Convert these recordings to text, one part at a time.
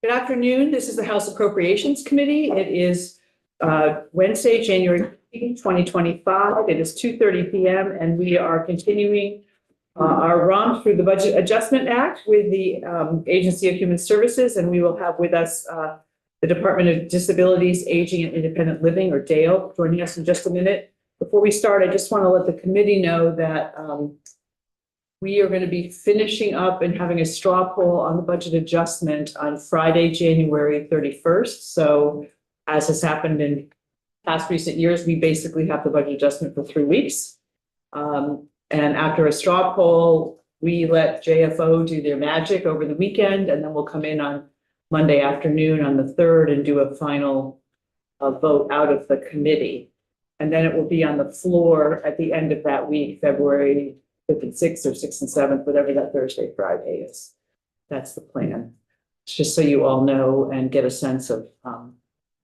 Good afternoon. This is the House Appropriations Committee. It is Wednesday, January 2025. It is 2:30 p.m. and we are continuing our romp through the Budget Adjustment Act with the Agency of Human Services, and we will have with us the Department of Disabilities, Aging and Independent Living, or DAIL, joining us in just a minute. Before we start, I just want to let the committee know that we are going to be finishing up and having a straw poll on the budget adjustment on Friday, January 31st. So as has happened in past recent years, we basically have the budget adjustment for 3 weeks. And after a straw poll, we let JFO do their magic over the weekend, and then we'll come in on Monday afternoon on the 3rd and do a final vote out of the committee. And then it will be on the floor at the end of that week, February 5th and 6th or 6th and 7th, whatever that Thursday, Friday is. That's the plan. It's just so you all know and get a sense of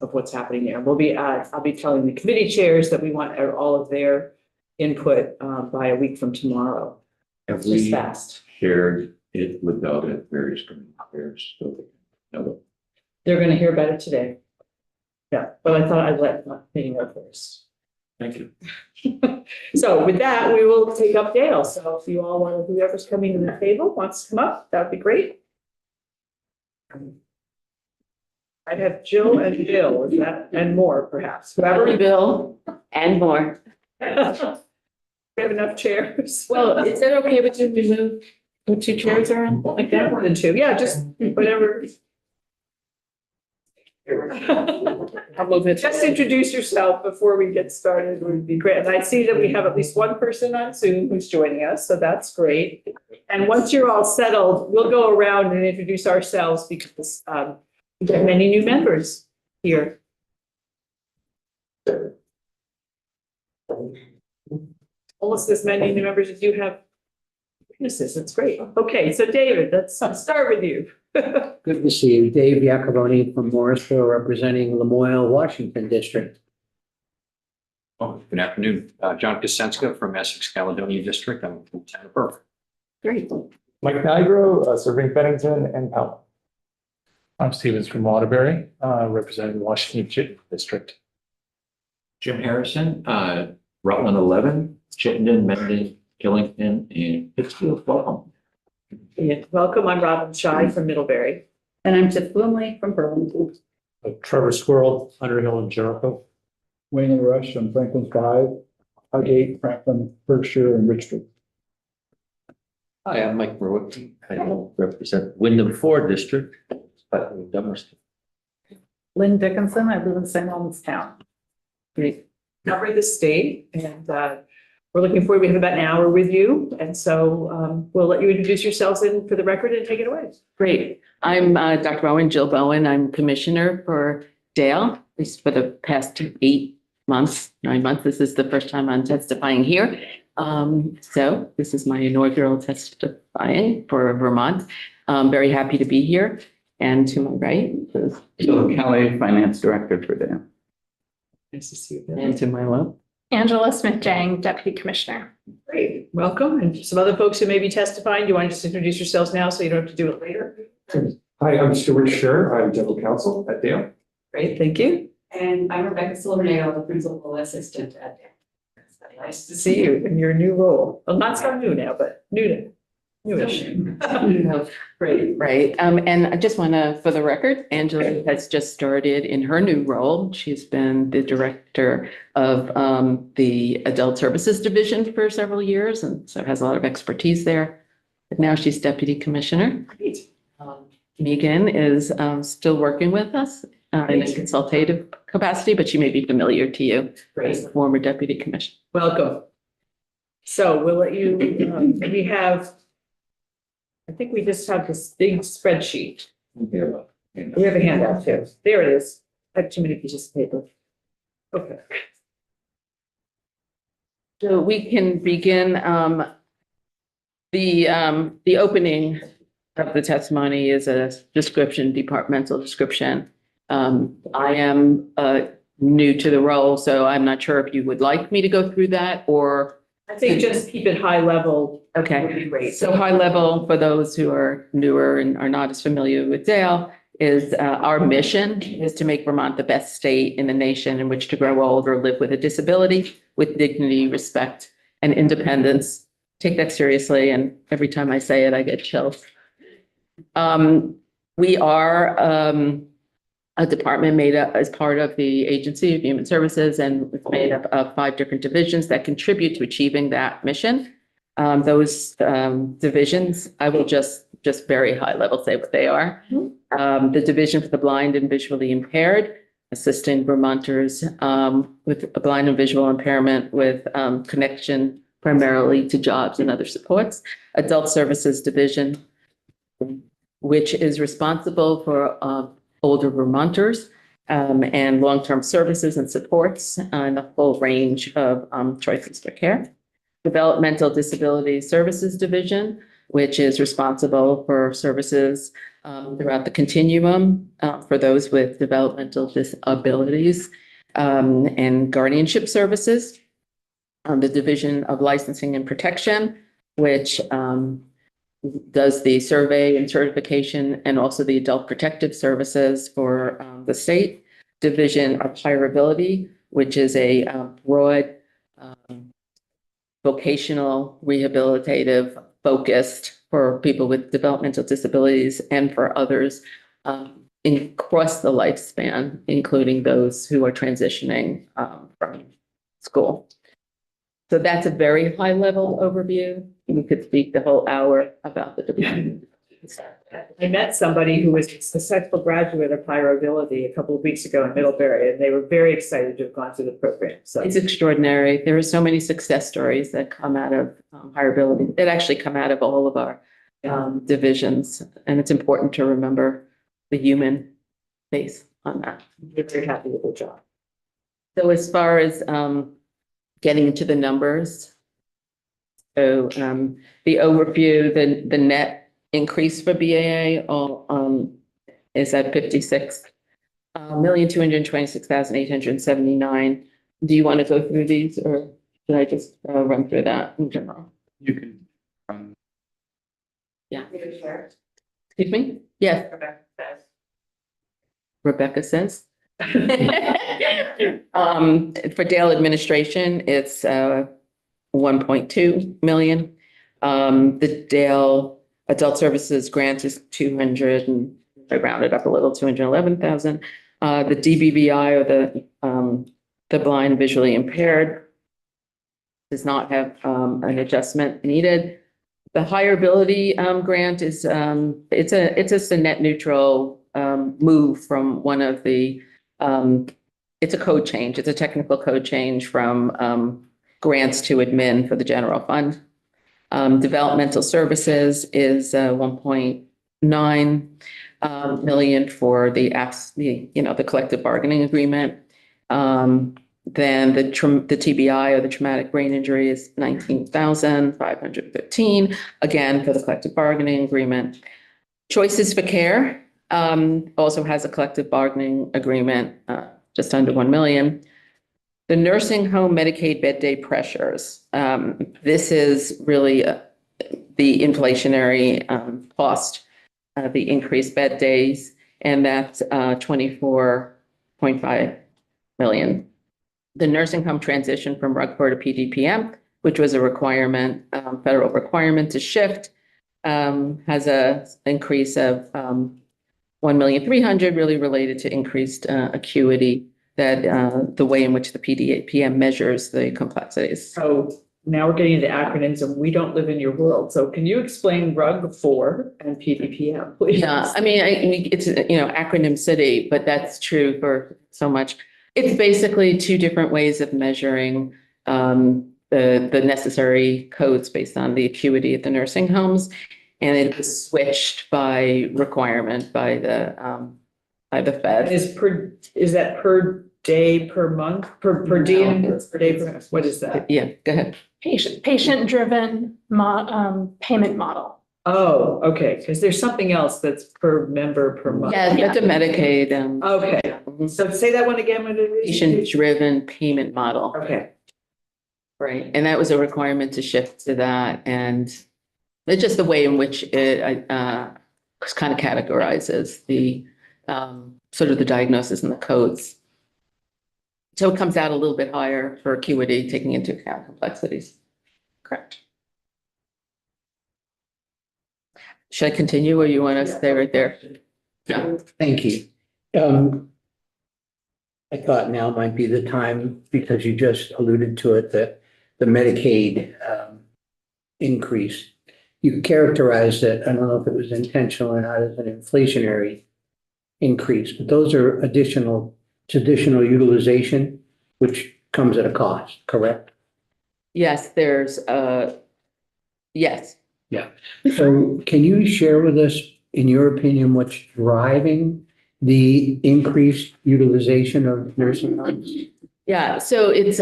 what's happening there. I'll be telling the committee chairs that we want all of their input by a week from tomorrow. Have It's we fast. shared it with the other various community affairs? So they know. They're going to hear about it today. Yeah, but I thought I'd let the meeting go first. Thank you. So with that, we will take up Dale. So if you all want, whoever's coming to the table wants to come up, that would be great. I'd have Jill and Bill, is that, and more perhaps. Whoever. Bill and more. We have enough chairs. Well, is it okay with you to move the 2 chairs around like that? More than 2. Yeah, just whatever. I'll move it. Just introduce yourself before we get started would be great. And I see that we have at least one person on Zoom who's joining us, so that's great. And once you're all settled, we'll go around and introduce ourselves because we have many new members here. Almost as many new members as you have witnesses. It's great. Okay, so David, let's start with you. Good to see you. Dave Iacoboni from Morrisville, representing Lamoille, Washington District. Oh, good afternoon. John Kosenska from Essex Caledonia District. I'm from Town of Berkeley. Great. Mike Nigro, serving Bennington and Pelham. I'm Stevens from Waterbury, representing Washington District. Jim Harrison, Rutland 11, Chittenden, Mendon, Killington, and Pittsfield. Welcome. Yeah, welcome. I'm Robin Shy from Middlebury. And I'm Tiff Bloomley from Burlington. Trevor Squirrel, Underhill and Jericho. Wayne Rush on Franklin 5, Highgate, Franklin, Berkshire, and Richford. Hi, I'm Mike Merwick. I represent Wyndham 4 District, but Dummerston. Lynn Dickinson, I live in St. Albans Town. Great. Cover the state, and we're looking forward. We have about an hour with you, and so we'll let you introduce yourselves in for the record and take it away. Great. I'm Dr. Bowen, Jill Bowen. I'm commissioner for DAIL, at least for the past 9 months. This is the first time I'm testifying here. So this is my inaugural testifying for Vermont. I'm very happy to be here. And to my right is Jill Kelly, Finance Director for DAIL. Nice to see you. and to my left. Angela Smith-Jang, Deputy Commissioner. Great, welcome. And some other folks who may be testifying, do you want to just introduce yourselves now so you don't have to do it later? Hi, I'm Stuart Scher. I'm General Counsel at DAIL. Great, thank you. And I'm Rebecca Silvernado, the Principal Assistant at DAIL. Nice to see you in your new role. Well, not so new now, but newish. Great. Right. And I just want to, for the record, Angela has just started in her new role. She's been the director of the Adult Services Division for several years, and so has a lot of expertise there. But now she's deputy commissioner. Great. Megan is still working with us in a consultative capacity, but she may be familiar to you as the former deputy commissioner. Welcome. So we'll let you, we have, I think we just have this big spreadsheet. We have a handout too. There it is. I have too many pieces of paper. Okay. So we can begin the opening of the testimony is a description, departmental description. I am new to the role, so I'm not sure if you would like me to go through that or. I think just keep it high level. Okay. Would be great. So high level for those who are newer and are not as familiar with DAIL is our mission is to make Vermont the best state in the nation in which to grow old or live with a disability with dignity, respect, and independence. Take that seriously, and every time I say it, I get chills. We are a department made up as part of the Agency of Human Services, and it's made up of 5 different divisions that contribute to achieving that mission. Those divisions, I will just very high level say what they are. The Division for the Blind and Visually Impaired, assisting Vermonters with a blind and visual impairment with connection primarily to jobs and other supports. Adult Services Division, which is responsible for older Vermonters and long-term services and supports and a full range of choices for care. Developmental Disability Services Division, which is responsible for services throughout the continuum for those with developmental disabilities and guardianship services. The Division of Licensing and Protection, which does the survey and certification and also the adult protective services for the state. Division of Hireability, which is a broad vocational rehabilitative focused for people with developmental disabilities and for others across the lifespan, including those who are transitioning from school. So that's a very high level overview. We could speak the whole hour about the department. I met somebody who was a successful graduate of hireability a couple of weeks ago in Middlebury, and they were very excited to have gone through the program. So It's extraordinary. There are so many success stories that come out of hireability, that actually come out of all of our divisions. And it's important to remember the human face on that. we're very happy with the job. So as far as getting into the numbers, so the overview, the net increase for BAA is at 56,226,879. Do you want to go through these, or should I just run through that in general? You can. Yeah. Excuse me? Yes. Rebecca says. For Dale administration, it's 1.2 million. The Dale Adult Services grant is 200, and I rounded up a little, 211,000. The DBVI, or the blind visually impaired, does not have an adjustment needed. The hireability grant is it's a net neutral move from one of the it's a code change. It's a technical code change from grants to admin for the general fund. Developmental services is 1.9 million for the collective bargaining agreement. Then the TBI, or the traumatic brain injury, is 19,515, again for the collective bargaining agreement. Choices for Care also has a collective bargaining agreement, just under 1 million. The nursing home Medicaid bed day pressures. This is really the inflationary cost of the increased bed days, and that's 24.5 million. The nursing home transition from RUG-4 to PDPM, which was a requirement, federal requirement to shift, has a increase of 1,300,000, really related to increased acuity, that the way in which the PDPM measures the complexities. So now we're getting into acronyms, and we don't live in your world. So can you explain RUG-4 and PDPM, please? Yeah, I mean, it's, acronym city, but that's true for so much. It's basically 2 different ways of measuring the necessary codes based on the acuity of the nursing homes. And it was switched by requirement by the Fed. Is that per day, per month, per diem, per day, what is that? Yeah, go ahead. Patient-driven payment model. Oh, okay, because there's something else that's per member per month. Yeah, that's a Medicaid. Okay, so say that one again, what it is? Patient-driven payment model. Okay. Right, and that was a requirement to shift to that, and it's just the way in which it kind of categorizes the sort of the diagnosis and the codes. So it comes out a little bit higher for acuity, taking into account complexities. Correct. Should I continue or you want to stay right there? Yeah. Thank you. I thought now might be the time, because you just alluded to it, that the Medicaid increase, you characterized it, I don't know if it was intentional or not, as an inflationary increase, but those are traditional utilization, which comes at a cost, correct? Yes, yes. So can you share with us, in your opinion, what's driving the increased utilization of nursing homes? Yeah, so it's,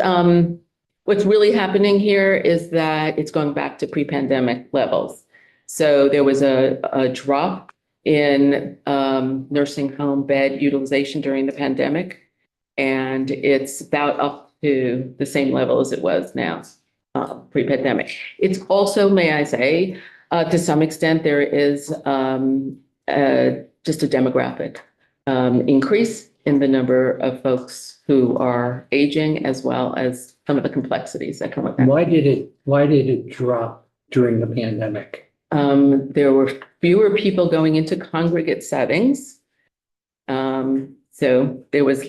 what's really happening here is that it's going back to pre-pandemic levels. So there was a drop in nursing home bed utilization during the pandemic. And it's about up to the same level as it was now, pre-pandemic. It's also, may I say, to some extent, there is just a demographic increase in the number of folks who are aging, as well as some of the complexities that come with that. Why did it drop during the pandemic? There were fewer people going into congregate settings. So there was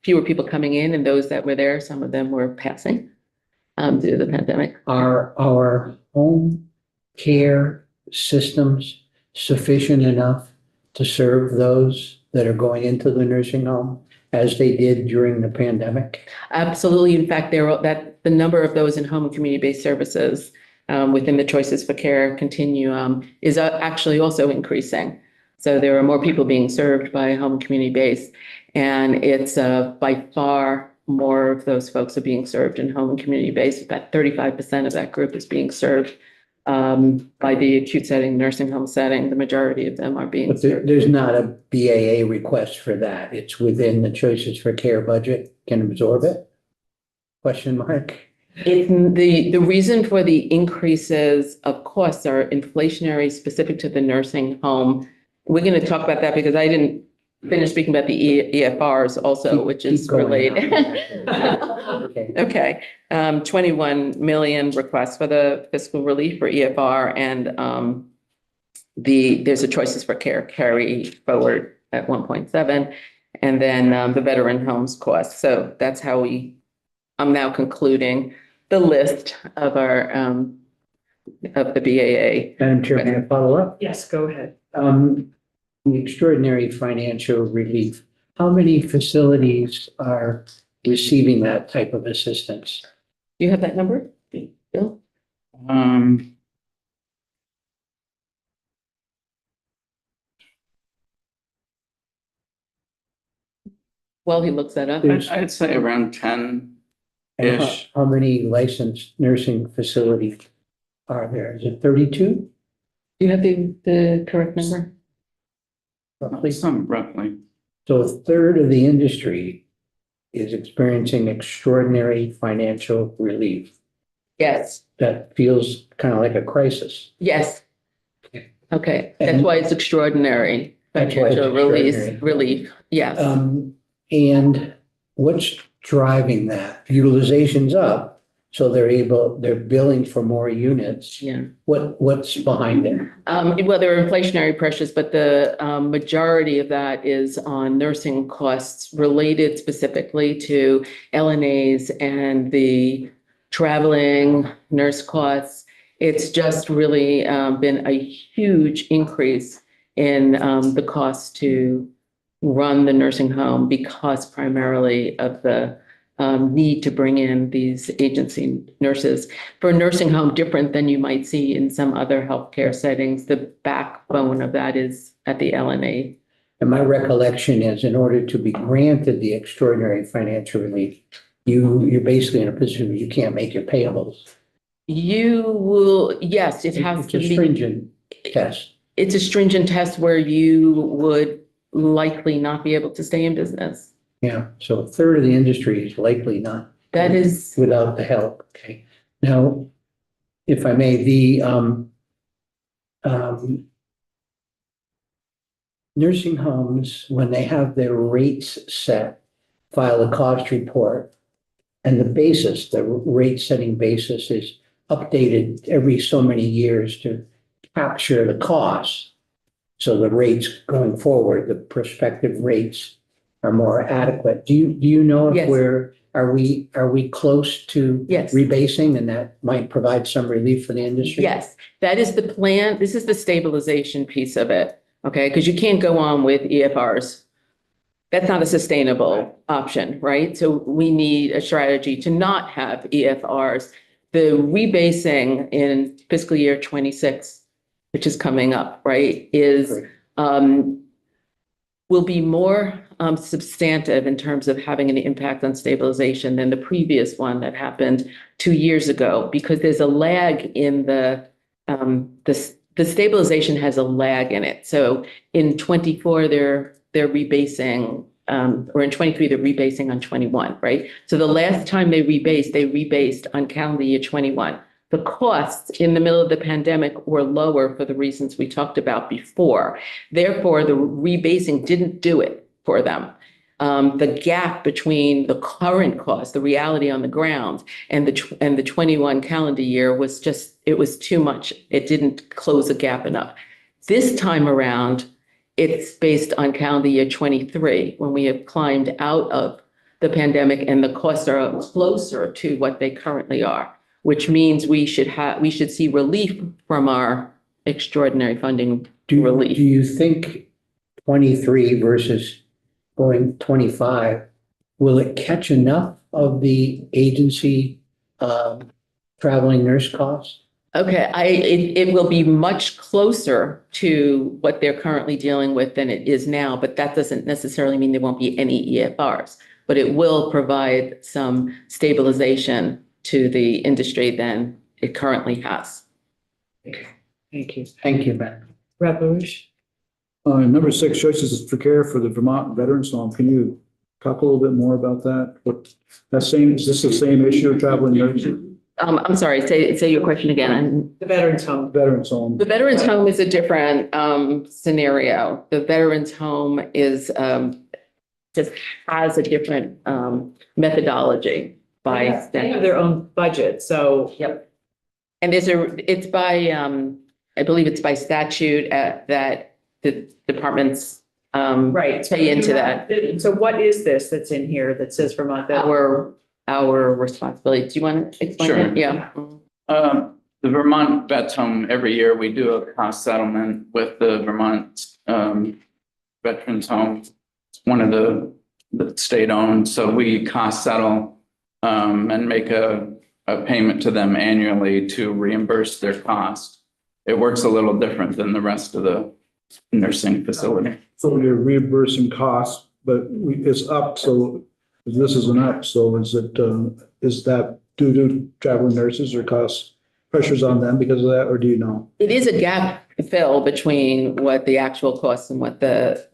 fewer people coming in, and those that were there, some of them were passing due to the pandemic. Are our home care systems sufficient enough to serve those that are going into the nursing home as they did during the pandemic? Absolutely. In fact, the number of those in home and community-based services within the Choices for Care continuum is actually also increasing. So there are more people being served by home and community-based, and it's by far more of those folks are being served in home and community-based. About 35% of that group is being served by the acute setting, nursing home setting. The majority of them are being But served. there's not a BAA request for that. It's within the Choices for Care budget, can absorb it? Question mark? The reason for the increases of costs are inflationary, specific to the nursing home. We're going to talk about that because I didn't finish speaking about the EFRs also, which is Keep going. related. Okay. Okay, 21 million requests for the fiscal relief for EFR, and there's a Choices for Care carry forward at 1.7, and then the veteran homes cost. So that's how I'm now concluding the list of our of the BAA. Madam Chair, may I follow up? Yes, go ahead. The extraordinary financial relief, how many facilities are receiving that type of assistance? Do you have that number, Bill? Well, he looks that up. I'd say around 10. And Ish. how many licensed nursing facilities are there? Is it 32? Do you have the correct number? Roughly. Some roughly. So a third of the industry is experiencing extraordinary financial relief. Yes, That feels kind of like a crisis. yes. Okay. Okay, that's And- why it's extraordinary. That's why it's Financial extraordinary. relief, yes. And what's driving that? Utilization's up, so they're billing for more units. Yeah. What's behind it? Well, there are inflationary pressures, but the majority of that is on nursing costs related specifically to LNAs and the traveling nurse costs. It's just really been a huge increase in the cost to run the nursing home because primarily of the need to bring in these agency nurses. For a nursing home, different than you might see in some other healthcare settings, the backbone of that is at the LNA. And my recollection is, in order to be granted the extraordinary financial relief, you're basically in a position where you can't make your payables. You will, yes, it has It's to a be. stringent test. It's a stringent test where you would likely not be able to stay in business. Yeah, so a third of the industry is likely not. That is, Without the help, okay. Now, if I may, the nursing homes, when they have their rates set, file a cost report. And the rate setting basis is updated every so many years to capture the costs. So the rates going forward, the prospective rates are more adequate. Do you know if Yes. are we close to Yes. rebasing, and that might provide some relief for the industry? Yes, that is the plan. This is the stabilization piece of it, okay? Because you can't go on with EFRs. That's not a sustainable option, right? So we need a strategy to not have EFRs. The rebasing in fiscal year 26, which is coming up, right, is will be more substantive in terms of having an impact on stabilization than the previous one that happened 2 years ago, because there's a lag in the stabilization has a lag in it. So in 24, they're rebasing, or in 23, they're rebasing on 21, right? So the last time they rebased on calendar year 21. The costs in the middle of the pandemic were lower for the reasons we talked about before. Therefore, the rebasing didn't do it for them. The gap between the current cost, the reality on the ground, and the 21 calendar year was it was too much. It didn't close the gap enough. This time around, it's based on calendar year 23, when we have climbed out of the pandemic and the costs are closer to what they currently are, which means we should see relief from our extraordinary funding relief. Do you think 23 versus going 25, will it catch enough of the agency traveling nurse costs? Okay, it will be much closer to what they're currently dealing with than it is now, but that doesn't necessarily mean there won't be any EFRs, but it will provide some stabilization to the industry than it currently has. Thank you. Thank you, Ben. Rep. Baruch? Number 6, choices for care for the Vermont Veterans Home. Can you talk a little bit more about that? Is this the same issue of traveling nurses? I'm sorry, say your question again. The Veterans Home. Veterans Home. The Veterans Home is a different scenario. The Veterans Home is just has a different methodology by They have statute. their own budget, so. Yep. And it's by I believe it's by statute that the departments Right. pay into that. So what is this that's in here that says Vermont Veterans? Our responsibility. Do you want to explain Sure. it? Yeah. The Vermont Vets Home, every year we do a cost settlement with the Vermont Veterans Home. It's one of the state owned, so we cost settle and make a payment to them annually to reimburse their cost. It works a little different than the rest of the nursing facility. So you're reimbursing costs, but it's up, so this isn't up, so is that due to traveling nurses or cost pressures on them because of that, or do you know? It is a gap fill between what the actual costs and what the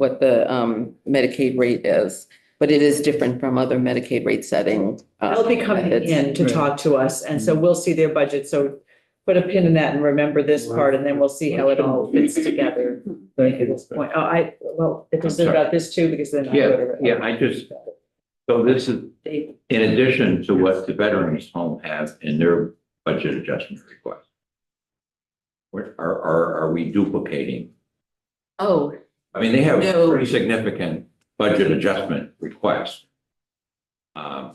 Medicaid rate is, but it is different from other Medicaid rate setting. They'll be coming methods. in to talk to us, and so we'll see their budget, so put a pin in that and remember this part, and then we'll see how it all fits together at this point. It was about this too, because then. So this is in addition to what the Veterans Home has in their budget adjustment request. Are we duplicating? Oh, I mean, they have No. pretty significant budget adjustment requests.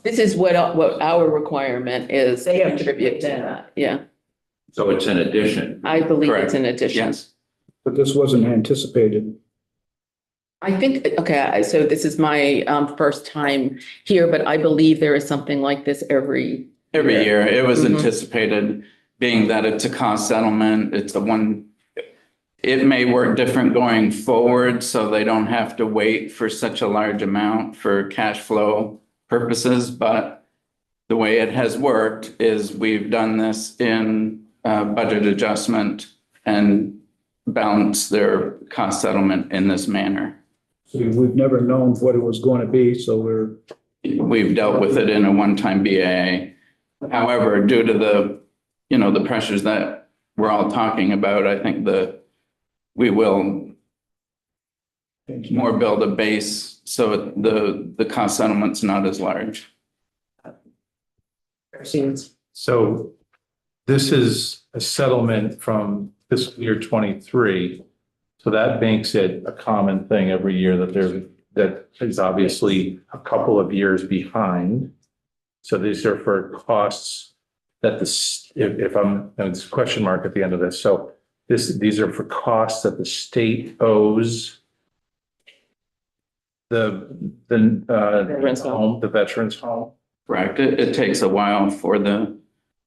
this is what our requirement is. They have to contribute to put that. that. Yeah, So it's an addition. I believe Correct. it's an addition. Yes. But this wasn't anticipated. I think, okay, so this is my first time here, but I believe there is something like this every Every year, it was Mhm. anticipated, being that it's a cost settlement, it may work different going forward, so they don't have to wait for such a large amount for cash flow purposes, but the way it has worked is we've done this in budget adjustment and balance their cost settlement in this manner. So we've never known what it was going to be, so We've dealt with it in a one-time BAA. However, due to the pressures that we're all talking about, I think we will more build a base, so the cost settlement's not as large. So this is a settlement from fiscal year 23. So that makes it a common thing every year that is obviously a couple of years behind. So these are for costs that if I'm, and it's a question mark at the end of this. So these are for costs that the state owes the Veterans home. the veterans home. Correct. It takes a while for the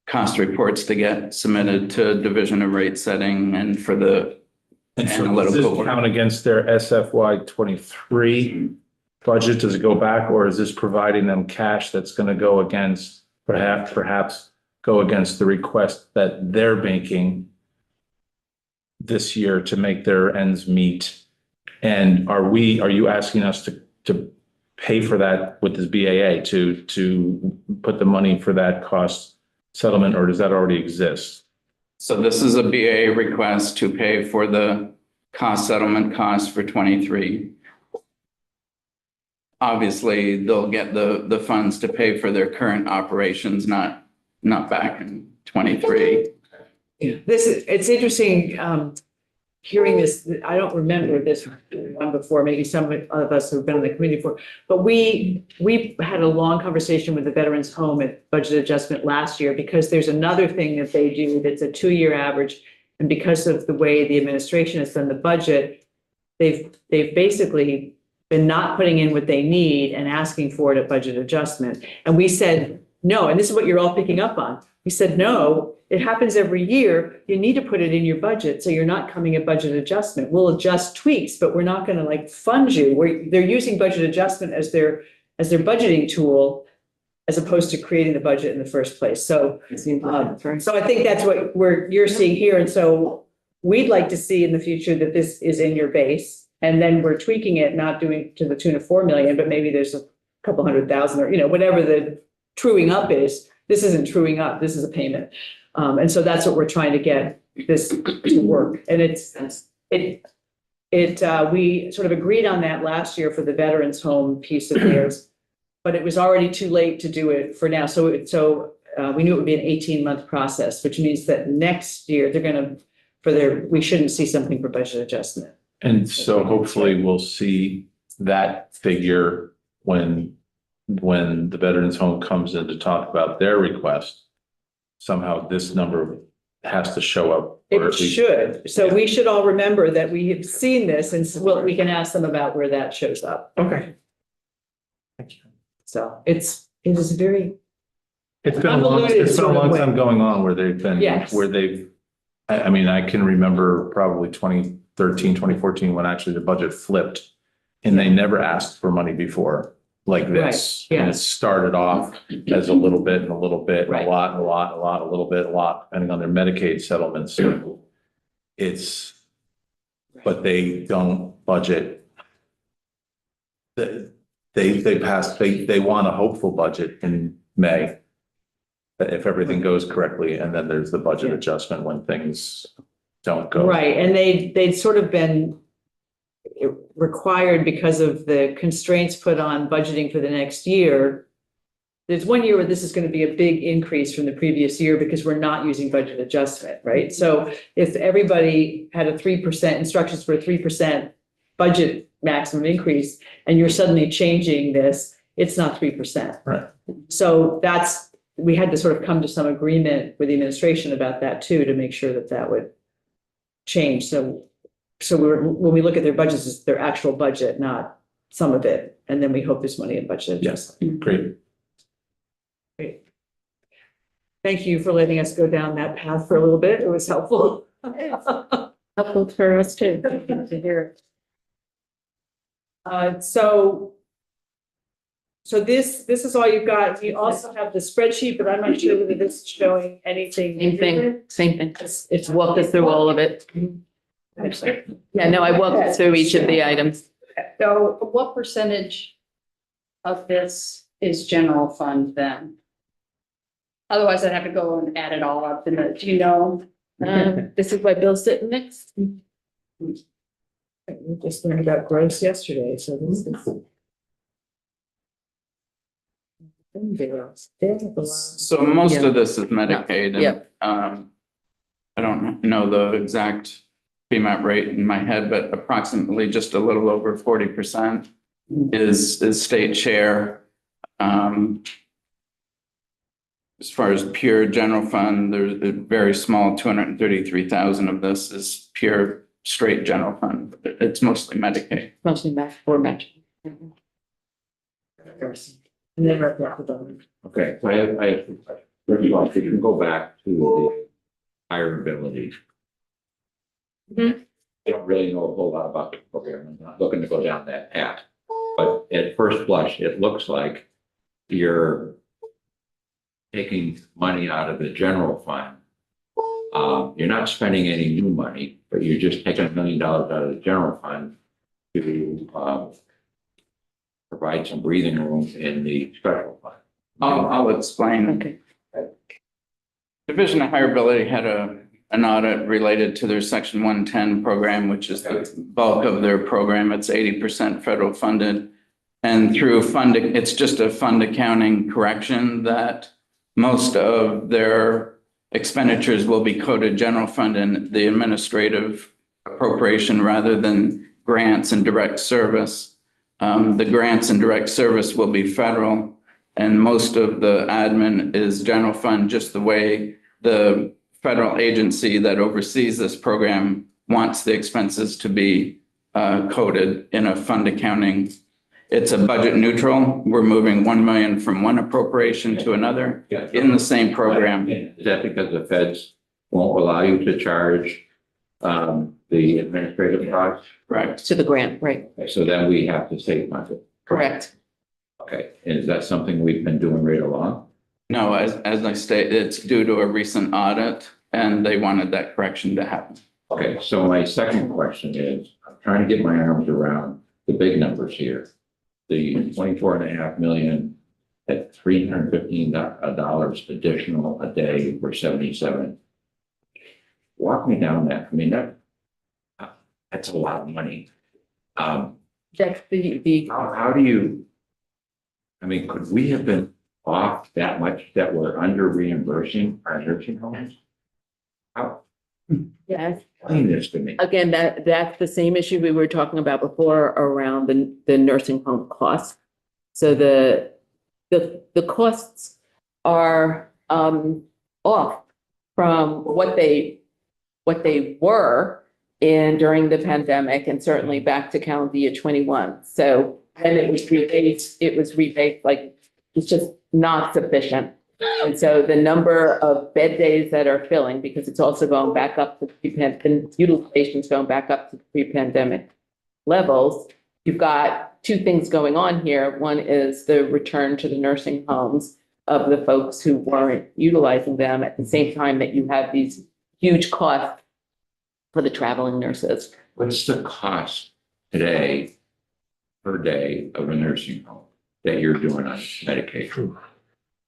cost reports to get submitted to Division of Rate Setting and for the And so does analytical this work. count against their SFY 23 budget? Does it go back, or is this providing them cash that's going to go against, perhaps go against the request that they're making this year to make their ends meet? And are you asking us to pay for that with this BAA to put the money for that cost settlement, or does that already exist? So this is a BA request to pay for the cost settlement costs for 23. Obviously, they'll get the funds to pay for their current operations, not back in 23. It's interesting, hearing this. I don't remember this one before, maybe some of us who've been on the committee before, but we had a long conversation with the Veterans Home at budget adjustment last year, because there's another thing that they do that's a 2-year average. And because of the way the administration has done the budget, they've basically been not putting in what they need and asking for it at budget adjustment. And we said, no, and this is what you're all picking up on. We said, no, it happens every year. You need to put it in your budget, so you're not coming at budget adjustment. We'll adjust tweaks, but we're not going to like fund you. They're using budget adjustment as their budgeting tool, as opposed to creating the budget in the first place. So, so I think that's what you're seeing here. And so we'd like to see in the future that this is in your base, and then we're tweaking it, not doing to the tune of 4 million, but maybe there's a couple 100,000 or, whatever the truing up is. This isn't truing up. This is a payment. And so that's what we're trying to get this to work. And we sort of agreed on that last year for the Veterans Home piece of theirs, but it was already too late to do it for now. So we knew it would be an 18-month process, which means that next year they're going to, we shouldn't see something for budget adjustment. And so hopefully we'll see that figure when the Veterans Home comes in to talk about their request. Somehow this number has to show up. Or It at least- should. So we should all remember that we have seen this, and we can ask them about where that shows up. Okay. Thank you. So it is very, It's been a Convoluted sort of long way. time going on where they've been, Yes. I mean, I can remember probably 2013, 2014, when actually the budget flipped and they never asked for money before like this. Right, yeah. And it started off as a little bit and a little bit, and Right. a lot, and a lot, a lot, a little bit, a lot, depending on their Medicaid settlements. So but they don't budget. They want a hopeful budget in May, if everything goes correctly, and then there's the budget Yeah. adjustment when things don't go. right. And they'd sort of been required because of the constraints put on budgeting for the next year. There's 1 year where this is going to be a big increase from the previous year because we're not using budget adjustment, right? So if everybody had a 3% instructions for a 3% budget maximum increase, and you're suddenly changing this, it's not 3%. Right. So we had to sort of come to some agreement with the administration about that too, to make sure that would change. So when we look at their budgets, it's their actual budget, not some of it. And then we hope there's money in budget adjustment. Great. Great. Thank you for letting us go down that path for a little bit. It was helpful. Helpful for us too, to hear. So this is all you've got. You also have the spreadsheet, but I'm not sure whether this is showing anything. Same thing. It's walked us through all of it. Yeah, no, I walked us through each of the items. So what percentage of this is general fund then? Otherwise, I'd have to go and add it all up do you know? This is why Bill's sitting next. We just learned about gross yesterday, so this is. They have a lot of- So most Yeah. of this is Medicaid and, Yep. I don't know the exact PMAT rate in my head, but approximately just a little over 40% is state share. As far as pure general fund, there's a very small 233,000 of this is pure straight general fund. It's mostly Medicaid. Mostly match for matching. And then referendum. Okay, so I have two questions. First of all, if you can go back to the hireability. Mhm. I don't really know a whole lot about the program. I'm not looking to go down that path. But at first blush, it looks like you're taking money out of the general fund. You're not spending any new money, but you're just taking $1 million out of the general fund to provide some breathing room in the special fund. I'll explain. Okay. Division of Hireability had an audit related to their Section 110 program, which is the bulk of their program. It's 80% federal funded. And through funding, it's just a fund accounting correction that most of their expenditures will be coded general fund and the administrative appropriation rather than grants and direct service. The grants and direct service will be federal, and most of the admin is general fund, just the way the federal agency that oversees this program wants the expenses to be coded in a fund accounting. It's a budget neutral. We're moving 1 million from one appropriation to another in the same program. Is that because the feds won't allow you to charge the administrative costs? Right. To the grant, right, Okay, so then we have to save money. correct. Okay, is that something we've been doing right along? No, as I stated, it's due to a recent audit and they wanted that correction to happen. Okay, so my second question is, I'm trying to get my arms around the big numbers here. The 24.5 million at $315 additional a day for 77. Walk me down that. I mean, that's a lot of money. That's the, How do you, I mean, could we have been off that much that we're under reimbursing our nursing homes? How, yes. explain this to me. Again, that's the same issue we were talking about before around the nursing home costs. So the costs are off from what they were during the pandemic and certainly back to calendar year 21. So then it was rebased like it's just not sufficient. And so the number of bed days that are filling, because it's also going back up to the utilization's going back up to pre-pandemic levels. You've got two things going on here. One is the return to the nursing homes of the folks who weren't utilizing them at the same time that you have these huge costs for the traveling nurses. What's the cost today per day of a nursing home that you're doing on Medicaid?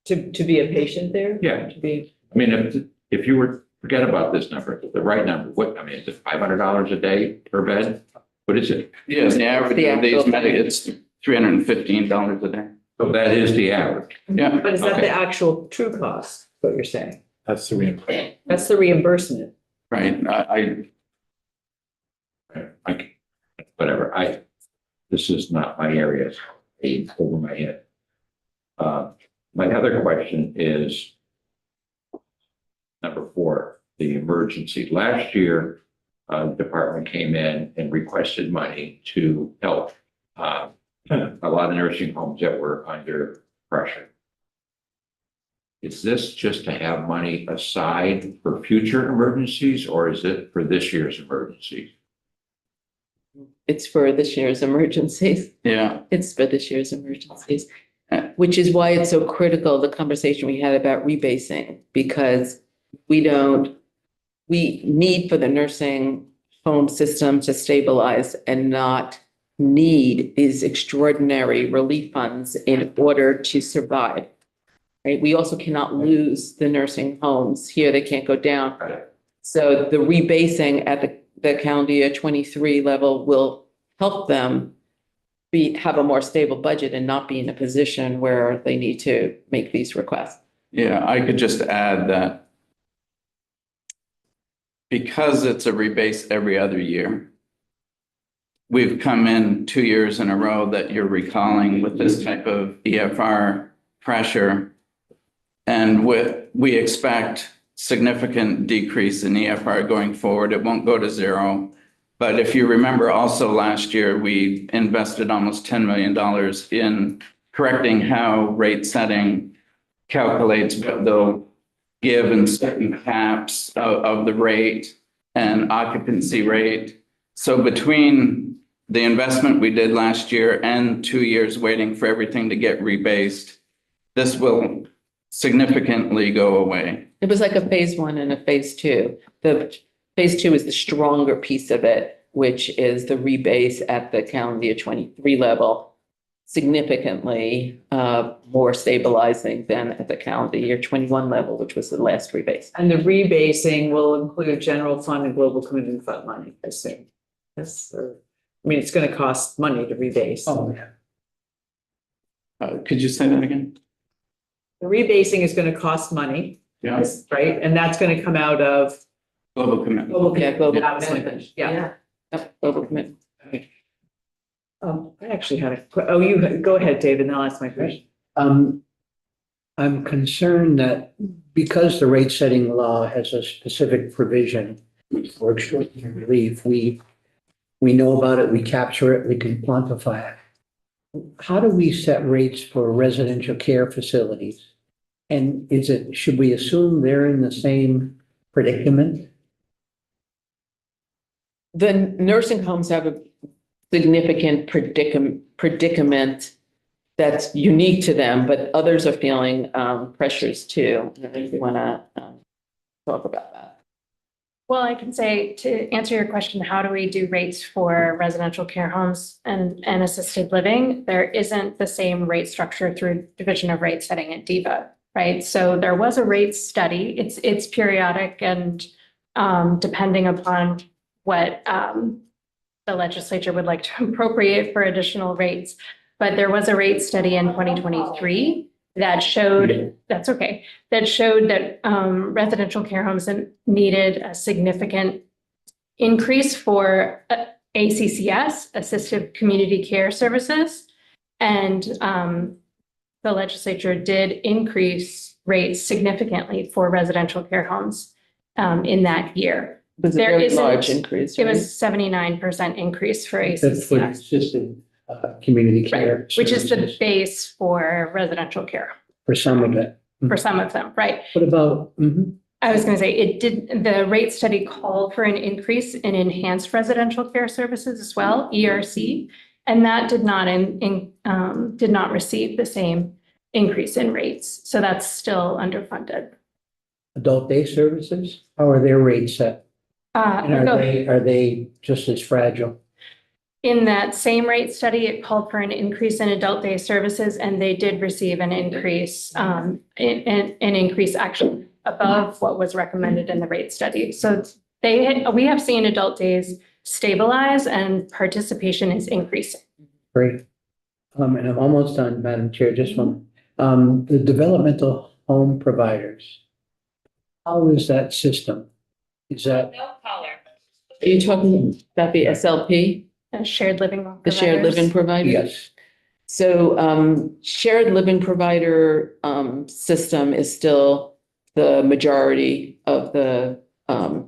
To be a patient there? Yeah. To be, I mean, if you were, forget about this number, the right number, what, I mean, is it $500 a day per bed? What is it? Yes, the average The of these actual- it's $315 a day. So that is the average. Yeah. but is that Okay. the actual true cost, what you're saying? That's the reimbursement. That's the reimbursement. Right. Whatever, this is not my area, it's over my head. My other question is number 4, the emergency. Last year, the department came in and requested money to help a lot of nursing homes that were under pressure. Is this just to have money aside for future emergencies, or is it for this year's emergencies? It's for this year's emergencies. Yeah. It's for this year's emergencies, which is why it's so critical, the conversation we had about rebasing, because we need for the nursing home system to stabilize and not need these extraordinary relief funds in order to survive. Right? We also cannot lose the nursing homes here. They can't go down. So the rebasing the calendar year 23 level will help them have a more stable budget and not be in a position where they need to make these requests. Yeah, I could just add that because it's a rebase every other year, we've come in 2 years in a row that you're recalling with this type of EFR pressure. And we expect significant decrease in EFR going forward. It won't go to zero. But if you remember also last year, we invested almost $10 million in correcting how rate setting calculates what they'll give in certain caps of the rate and occupancy rate. So between the investment we did last year and 2 years waiting for everything to get rebased, this will significantly go away. It was like a phase 1 and a phase 2. The phase 2 is the stronger piece of it, which is the rebase at the calendar year 23 level, significantly more stabilizing than at the calendar year 21 level, which was the last rebase. And the rebasing will include general fund and global community fund money, I assume. Yes, or, I mean, it's going to cost money to rebase. Oh, yeah. Could you say that again? The rebasing is going to cost money, Yeah, right? And that's going to come out of global commitment. global. Yeah, global Yeah, commitment. Yeah. Yep, global commitment. I actually had you go ahead, David, and I'll ask my question. I'm concerned that because the rate setting law has a specific provision for extraordinary relief, we know about it, we capture it, we can quantify it. How do we set rates for residential care facilities? And should we assume they're in the same predicament? The nursing homes have a significant predicament that's unique to them, but others are feeling pressures too. I think we want to talk about that. Well, I can say, to answer your question, how do we do rates for residential care homes and assisted living? There isn't the same rate structure through Division of Rate Setting at DEVA, right? So there was a rate study. It's periodic and depending upon what the legislature would like to appropriate for additional rates. But there was a rate study in 2023 that showed, that's okay, that showed that residential care homes needed a significant increase for ACCS, Assisted Community Care Services. And the legislature did increase rates significantly for residential care homes in that year. It was a There very isn't- large increase. It right? was 79% increase for That's for ACCS, assisted community care. right, which is the services base for residential care, for some of it. for some of them, right? What about, I was going to say, the rate study called for an increase in enhanced residential care services as well, ERC, and that did not receive the same increase in rates. So that's still underfunded. adult day services? How are their rates set? And Go ahead. are they just as fragile? In that same rate study, it called for an increase in adult day services, and they did receive an increase, an increase actually above what was recommended in the rate study. So we have seen adult days stabilize and participation is increasing. Great. And I'm almost done, Madam Chair, just one. The developmental home providers. How is that system? Is that, Are you talking about the SLP, Shared living. the shared providers. living provider? yes, So shared living provider system is still the majority of the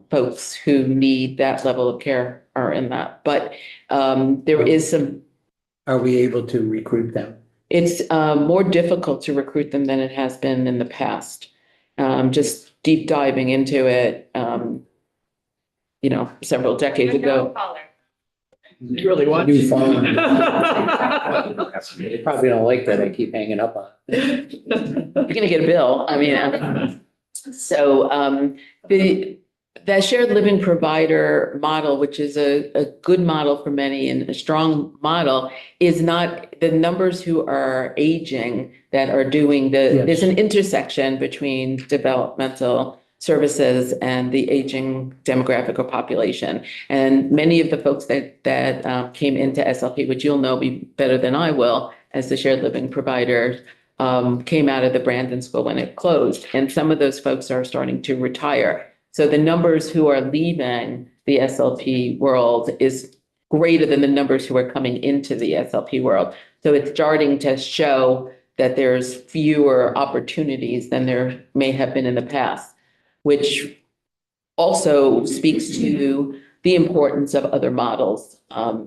folks who need that level of care are in that. But there is some, are we able to recruit them? it's more difficult to recruit them than it has been in the past. Just deep diving into it, several decades ago. You really want New to? phone. They probably don't like that I keep hanging up on. You're gonna get a bill. I mean, so that shared living provider model, which is a good model for many and a strong model, is not the numbers who are aging that are doing Yes. there's an intersection between developmental services and the aging demographic or population. And many of the folks that came into SLP, which you'll know me better than I will, as the shared living provider, came out of the Brandon School when it closed. And some of those folks are starting to retire. So the numbers who are leaving the SLP world is greater than the numbers who are coming into the SLP world. So it's starting to show that there's fewer opportunities than there may have been in the past, which also speaks to the importance of other models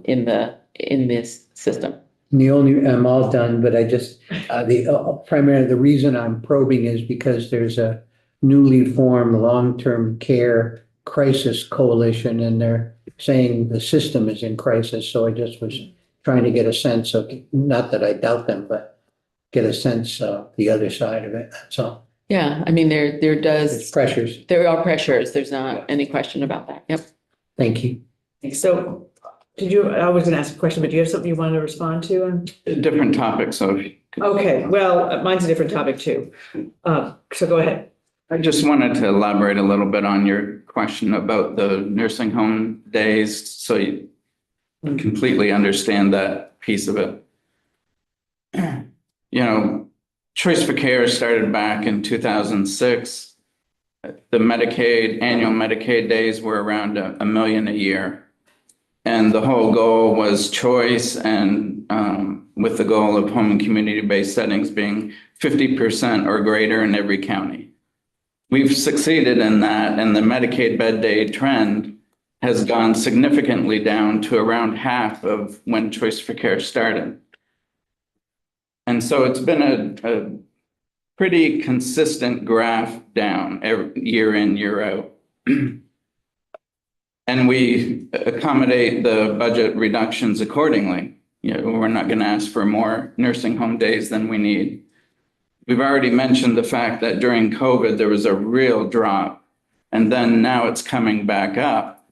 in this system. I'm all done, but I just, primarily the reason I'm probing is because there's a newly formed long-term care crisis coalition, and they're saying the system is in crisis. So I just was trying to get a sense of, not that I doubt them, but get a sense of the other side of it. That's all. Yeah, I mean, there There's pressures. there are pressures. There's not any question about that. Yep. Thank you. So I was gonna ask a question, but do you have something you wanted to respond to? Different topic, so if you could- Okay, well, mine's a different topic too. So go ahead. I just wanted to elaborate a little bit on your question about the nursing home days, so you completely understand that piece of it. You know, Choice for Care started back in 2006. The annual Medicaid days were around a million a year. And the whole goal was choice, and with the goal of home and community-based settings being 50% or greater in every county. We've succeeded in that, and the Medicaid bed day trend has gone significantly down to around half of when Choice for Care started. And so it's been a pretty consistent graph down year in, year out. And we accommodate the budget reductions accordingly. You know, we're not going to ask for more nursing home days than we need. We've already mentioned the fact that during COVID, there was a real drop, and then now it's coming back up.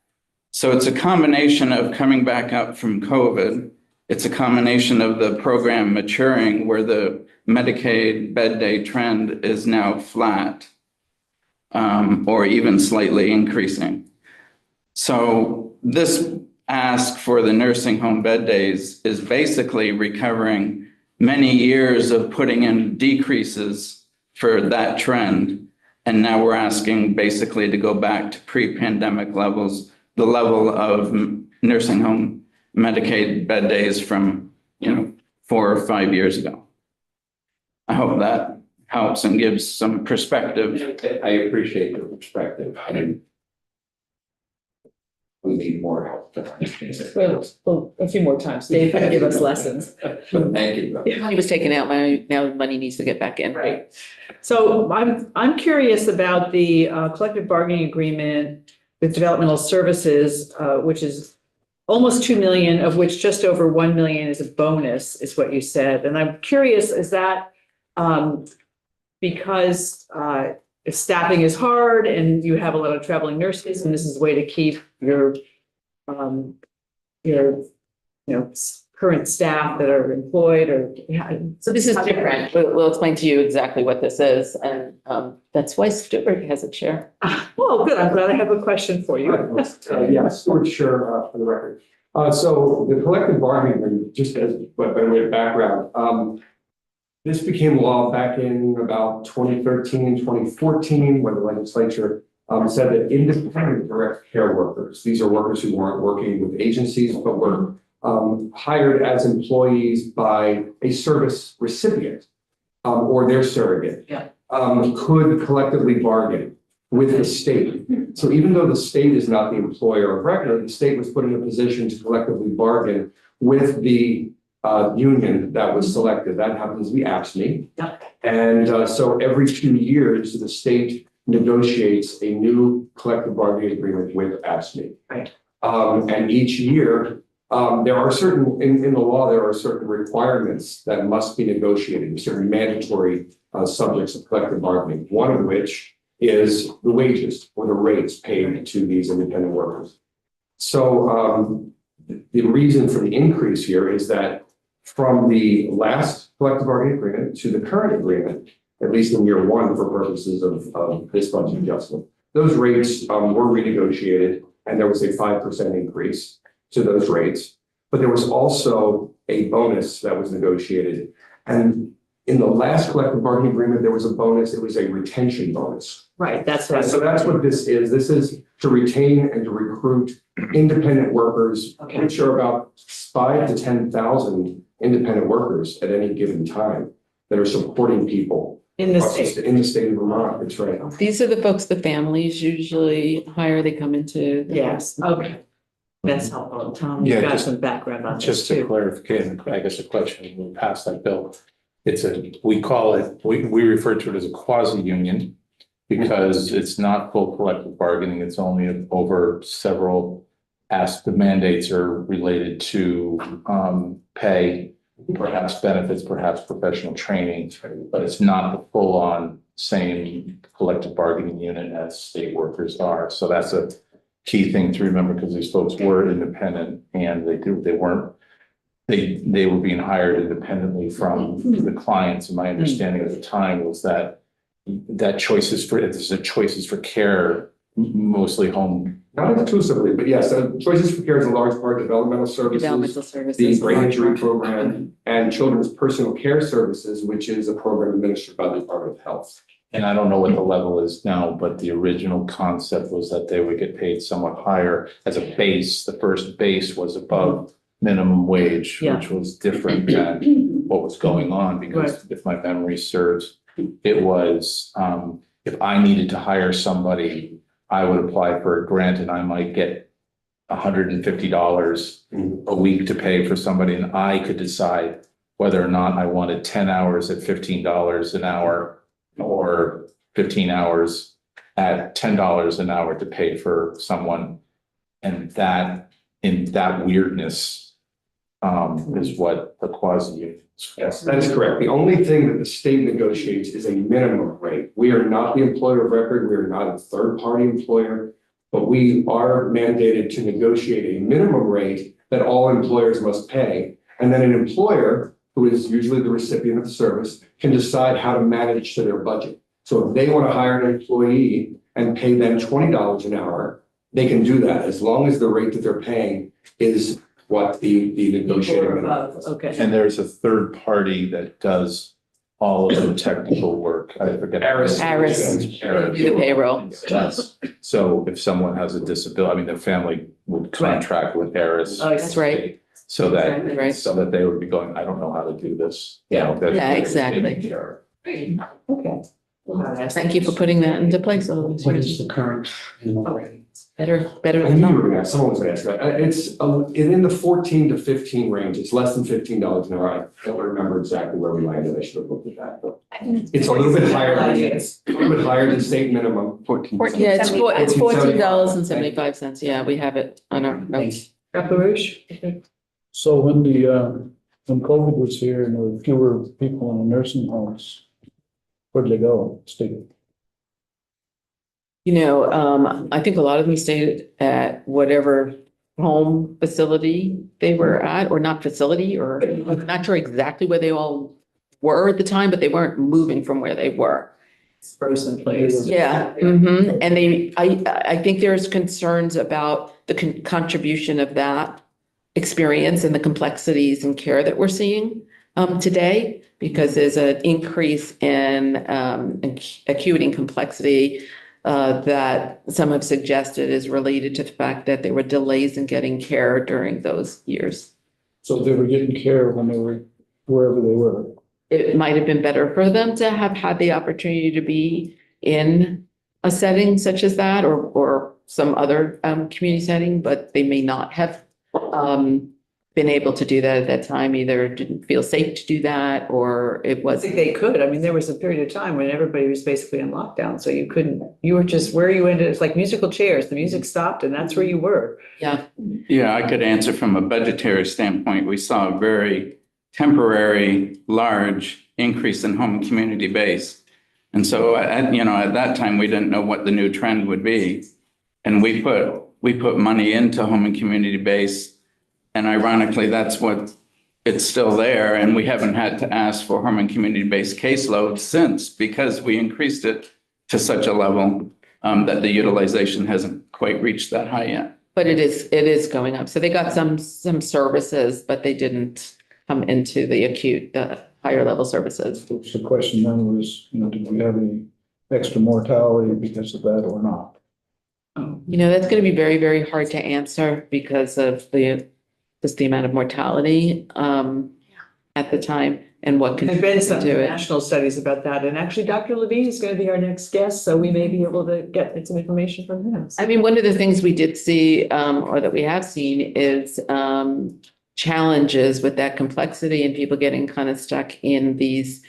So it's a combination of coming back up from COVID. It's a combination of the program maturing, where the Medicaid bed day trend is now flat, or even slightly increasing. So this ask for the nursing home bed days is basically recovering many years of putting in decreases for that trend. And now we're asking basically to go back to pre-pandemic levels, the level of nursing home Medicaid bed days from, 4 or 5 years ago. I hope that helps and gives some perspective. I appreciate your perspective. We need more help to understand it. Well, a few more times. Dave can give us lessons. But thank you. Money was taken out, now money needs to get back in. Right. So I'm curious about the collective bargaining agreement with developmental services, which is almost 2 million, of which just over 1 million is a bonus, is what you said. And I'm curious, is that because if staffing is hard and you have a lot of traveling nurses, and this is a way to keep your current staff that are employed, or So this is different. We'll explain to you exactly what this is, and that's why Stuart has a chair. Oh, good. I'm glad I have a question for you. Yeah, Stuart Scher, for the record. So the collective bargaining agreement, just as by way of background, this became law back in about 2013, 2014, when the legislature said that independent direct care workers, these are workers who weren't working with agencies, but were hired as employees by a service recipient or their surrogate, could collectively bargain with the state. So even though the state is not the employer of record, the state was put in a position to collectively bargain with the union that was selected. That happens to be AFSCME. And so every 2 years, the state negotiates a new collective bargaining agreement with AFSCME. Right. And each year, there are certain, in the law, there are certain requirements that must be negotiated, certain mandatory subjects of collective bargaining, one of which is the wages or the rates paid to these independent workers. So the reason for the increase here is that from the last collective bargaining agreement to the current agreement, at least in year one for purposes of this budget adjustment, Those rates were renegotiated and there was a 5% increase to those rates. But there was also a bonus that was negotiated. And in the last collective bargaining agreement, there was a bonus. It was a retention bonus. Right, that's And what. so that's what this is. This is to retain and to recruit independent workers, Okay. which are about 5,000 to 10,000 independent workers at any given time that are supporting people In the state. in the state of Vermont. That's right. These are the folks the families usually hire. They come into. the Yes, okay. That's helpful. Tom, you've Yeah, got just- some background on this Just to too. clarify, I guess a question, we passed that bill. We call it, we refer to it as a quasi-union because it's not full collective bargaining. It's only over several the mandates are related to pay, perhaps benefits, perhaps professional training, but it's not the full-on same collective bargaining unit as state workers are. So that's a key thing to remember because these folks were independent and they weren't, they were being hired independently from the clients. And my understanding at the time was that choices for care, mostly home. Not exclusively, but yes, Choices for Care is a large part developmental services, Developmental the services. brain injury program, and children's personal care services, which is a program administered by the Department of Health. And I don't know what the level is now, but the original concept was that they would get paid somewhat higher as a base. The first base was above minimum wage, Yeah. which was different than what was going on, because if my memory serves, it was, if I needed to hire somebody, I would apply for a grant and I might get $150 a week to pay for somebody, and I could decide whether or not I wanted 10 hours at $15 an hour or 15 hours at $10 an hour to pay for someone. And that, in that weirdness, is what the quasi. Yes, that is correct. The only thing that the state negotiates is a minimum rate. We are not the employer of record. We are not a third-party employer, but we are mandated to negotiate a minimum rate that all employers must pay. And then an employer, who is usually the recipient of the service, can decide how to manage to their budget. So if they want to hire an employee and pay them $20 an hour, they can do that as long as the rate that they're paying is what the negotiating. Or above, okay. And there's a third party that does all of the technical work. I forget. Aris. Aris. Aris. Do the payroll. Yes. So if someone has a disability, I mean, the family would contract with Aris. Oh, That's right. So Exactly right. that they would be going, I don't know how to do this. Yeah. Yeah, exactly. Okay. Thank you for putting that into place. All these What is years. the current minimum rate? Better I than knew you were none. gonna ask, someone was gonna ask that. It's in the 14 to 15 range. It's less than $15 an hour. I don't remember exactly where we landed. I should have looked at that, but it's a little bit higher, than state minimum. 14. Yeah, it's $14.75. $14.75. Yeah, we have it on our notes. Appropriations? So when when COVID was here and there were fewer people in the nursing homes, where'd they go? Stay. You know, I think a lot of them stayed at whatever home facility they were at, or not facility, or I'm not sure exactly where they all were at the time, but they weren't moving from where they were. Frozen place. Yeah, and I think there's concerns about the contribution of that experience and the complexities in care that we're seeing today, because there's an increase in acuity and complexity that some have suggested is related to the fact that there were delays in getting care during those years. So they were getting care when they were wherever they were. It might have been better for them to have had the opportunity to be in a setting such as that, or some other community setting, but they may not have been able to do that at that time, either didn't feel safe to do that, or it I was. think they could. I mean, there was a period of time when everybody was basically in lockdown, so you were just where you ended. It's like musical chairs. The music stopped and that's where you were. Yeah, Yeah, I could answer from a budgetary standpoint. We saw a very temporary, large increase in home and community base. And so at that time, we didn't know what the new trend would be. And we put money into home and community base. And ironically, that's what it's still there. And we haven't had to ask for home and community based caseload since, because we increased it to such a level. that the utilization hasn't quite reached that high yet. But it is going up. So they got some services, but they didn't come into the acute, the higher level services. So the question then was, did we have any extra mortality because of that or not? That's going to be very, very hard to answer because of just the amount of mortality at the time and what There've been some contributed to it. national studies about that, and actually Dr. Levine is going to be our next guest, so we may be able to get some information from him. I mean, one of the things we did see, or that we have seen is challenges with that complexity and people getting kind of stuck in these,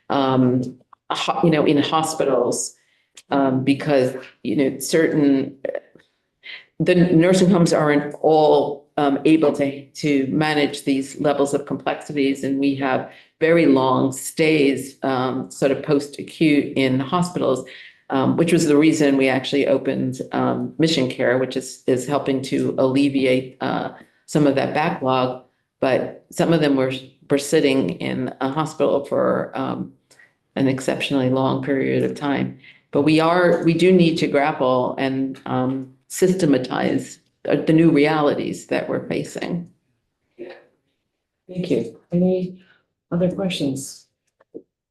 in hospitals. Because, the nursing homes aren't all able to manage these levels of complexities. And we have very long stays, sort of post-acute in hospitals, which was the reason we actually opened Mission Care, which is helping to alleviate some of that backlog. But some of them were sitting in a hospital for an exceptionally long period of time. But we do need to grapple and systematize the new realities that we're facing. Thank you. Any other questions?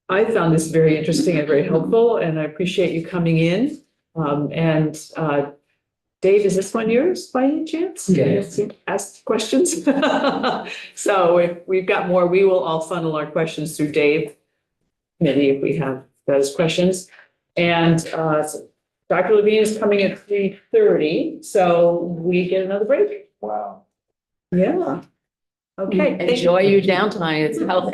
I found this very interesting and very helpful, and I appreciate you coming in. Dave, is this one yours by any chance? Yes. Ask questions. So if we've got more, we will all funnel our questions through Dave. Maybe if we have those questions. And so Dr. Levine is coming at 3:30, so we get another break. Wow. Yeah. Okay. Enjoy your downtime. It's healthy.